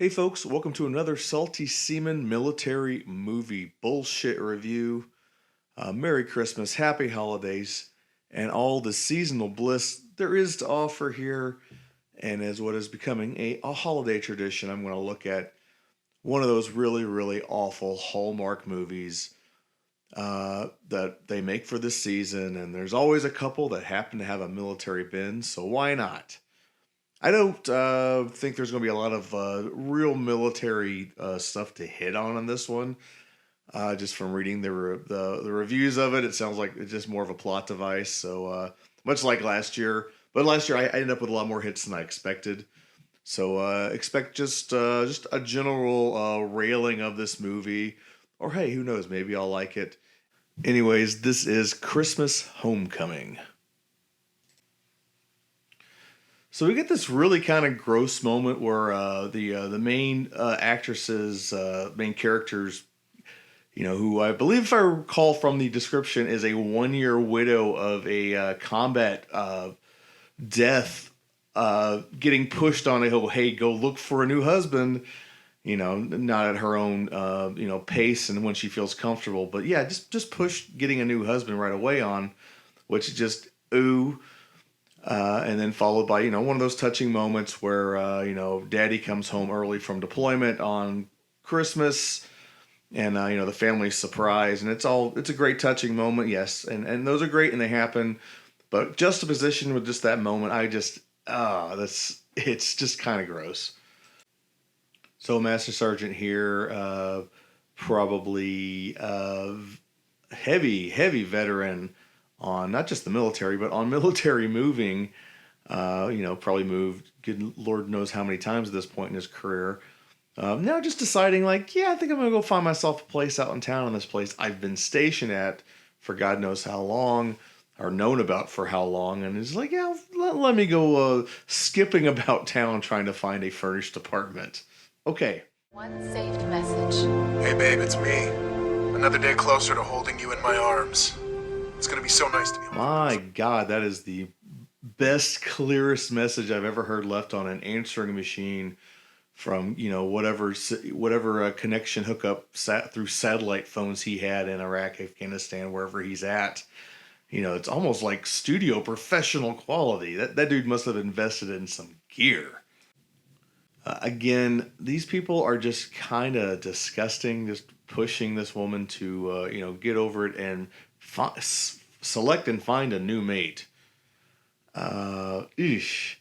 Hey folks, welcome to another Salty Seaman military movie bullshit review. Merry Christmas, Happy Holidays, and all the seasonal bliss there is to offer here. And as what is becoming a holiday tradition, I'm going to look at one of those really, really awful Hallmark movies that they make for this season. And there's always a couple that happen to have a military bend, so why not? I don't think there's going to be a lot of real military stuff to hit on this one. Just from reading the reviews of it, it sounds like it's just more of a plot device. So much like last year, but last year I ended up with a lot more hits than I expected. So expect just a general railing of this movie, or hey, who knows? Maybe I'll like it. Anyways, this is Christmas Homecoming. So we get this really kind of gross moment where the main actresses, main characters, who I believe, if I recall from the description, is a 1 year widow of a combat death, getting pushed on a whole, hey, go look for a new husband. Not at her own pace and when she feels comfortable, but yeah, just push getting a new husband right away on, which just ooh. And then followed by, one of those touching moments where, daddy comes home early from deployment on Christmas and, the family's surprised. And it's a great touching moment. Yes. And those are great and they happen. But juxtaposition with just that moment, it's just kind of gross. So Master Sergeant here, probably heavy veteran on not just the military, but on military moving. Probably moved, good Lord knows how many times at this point in his career. Now just deciding, like, yeah, I think I'm going to go find myself a place out in town in this place I've been stationed at for God knows how long, or known about for how long. And he's like, yeah, let me go skipping about town trying to find a furnished apartment. Okay. One saved message. Hey babe, it's me. Another day closer to holding you in my arms. It's gonna be so nice to be home. My God, that is the best, clearest message I've ever heard left on an answering machine from whatever connection hookup sat through satellite phones he had in Iraq, Afghanistan, wherever he's at. It's almost like studio professional quality. That dude must have invested in some gear. Again, these people are just kind of disgusting, just pushing this woman to, get over it and select and find a new mate. Eesh.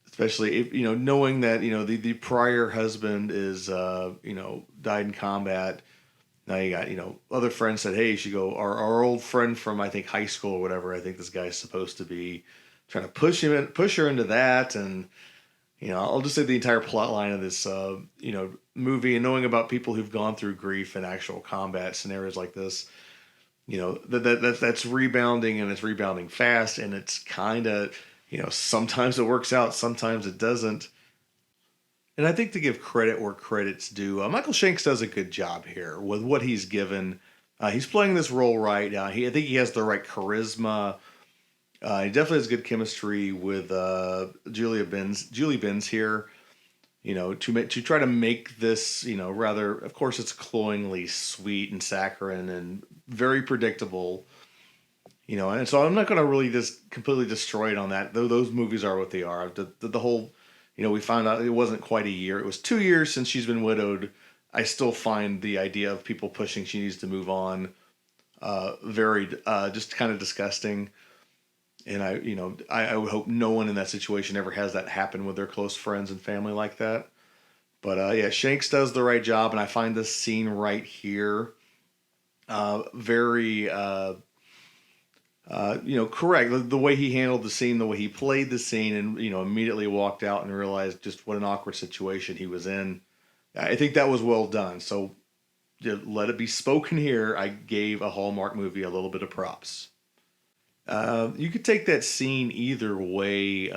Especially if, knowing that, the prior husband is, died in combat. Now you got, other friends said, hey, you should go, our old friend from, I think, high school or whatever, I think this guy's supposed to be, trying to push her into that. And, I'll just say the entire plot line of this, movie, and knowing about people who've gone through grief in actual combat scenarios like this, that's rebounding, and it's rebounding fast, and it's kind of, sometimes it works out, sometimes it doesn't. And I think to give credit where credit's due, Michael Shanks does a good job here with what he's given. He's playing this role right. I think he has the right charisma. He definitely has good chemistry with Julie Benz here. To try to make this, rather, of course, it's cloyingly sweet and saccharine and very predictable. And so I'm not going to really just completely destroy it on that. Though those movies are what they are. The whole, we found out it wasn't quite a year. It was 2 years since she's been widowed. I still find the idea of people pushing she needs to move on very just kind of disgusting. And I would hope no one in that situation ever has that happen with their close friends and family like that. But yeah, Shanks does the right job, and I find this scene right here very, correct. The way he handled the scene, the way he played the scene, and immediately walked out and realized just what an awkward situation he was in. I think that was well done. So let it be spoken here. I gave a Hallmark movie a little bit of props. You could take that scene either way.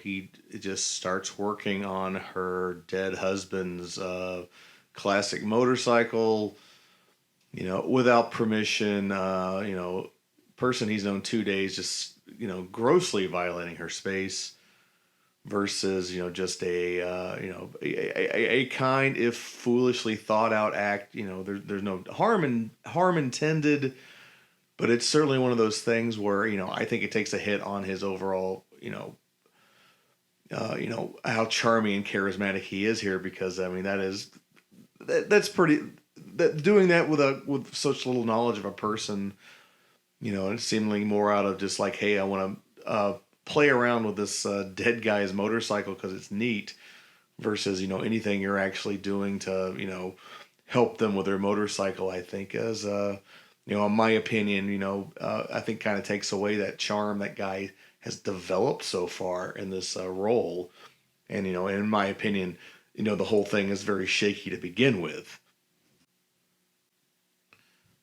He just starts working on her dead husband's classic motorcycle, without permission. Person he's known 2 days, just, grossly violating her space. versus just a a kind if foolishly thought out act. There's no harm intended, but it's certainly one of those things where I think it takes a hit on his overall how charming and charismatic he is here, because I mean that's pretty, that doing that with such little knowledge of a person, and seemingly more out of just like, hey, I want to play around with this dead guy's motorcycle because it's neat, versus anything you're actually doing to help them with their motorcycle. I think as in my opinion, I think kind of takes away that charm that guy has developed so far in this role. And in my opinion, the whole thing is very shaky to begin with.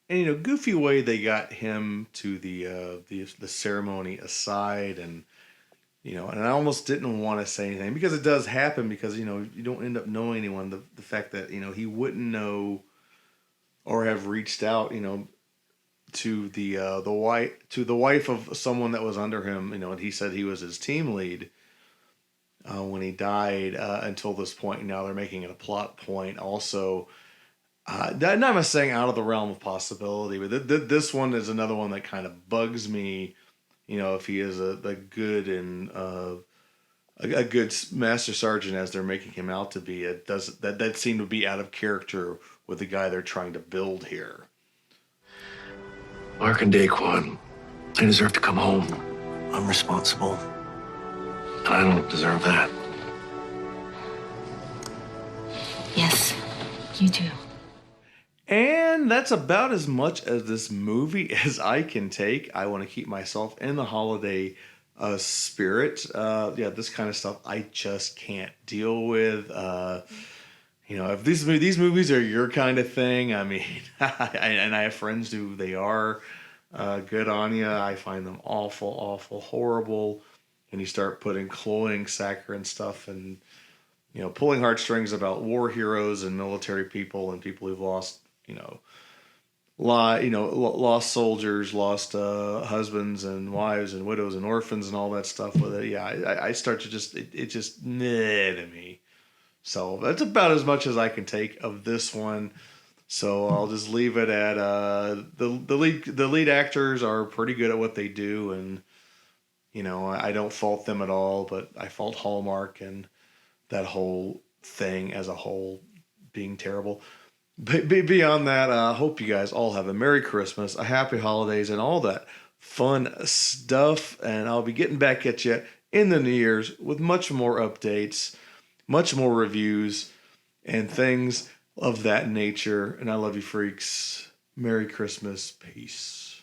And goofy way they got him to the ceremony aside, and and I almost didn't want to say anything because it does happen, because you don't end up knowing anyone. The fact that he wouldn't know or have reached out to the wife of someone that was under him, and he said he was his team lead when he died, until this point. Now they're making it a plot point also. Not I'm not saying out of the realm of possibility, but this one is another one that kind of bugs me. If he is a good and a good master sergeant as they're making him out to be, it does that seemed to be out of character with the guy they're trying to build here. Mark and Daquan, they deserve to come home. I'm responsible. And I don't deserve that. Yes, you do. And that's about as much as this movie as I can take. I want to keep myself in the holiday spirit. Yeah, this kind of stuff I just can't deal with. If these movies are your kind of thing, I mean, and I have friends who they are, good on you. I find them awful, awful, horrible. And you start putting cloying, saccharine stuff and pulling heartstrings about war heroes and military people and people who've lost lost soldiers, lost husbands and wives and widows and orphans and all that stuff with it. Yeah, I start to just it just meh to me. So that's about as much as I can take of this one. So I'll just leave it at the lead actors are pretty good at what they do, and I don't fault them at all, but I fault Hallmark and that whole thing as a whole being terrible. But beyond that, I hope you guys all have a Merry Christmas, a Happy Holidays, and all that fun stuff. And I'll be getting back at you in the New Year's with much more updates, much more reviews, and things of that nature. And I love you, freaks. Merry Christmas. Peace.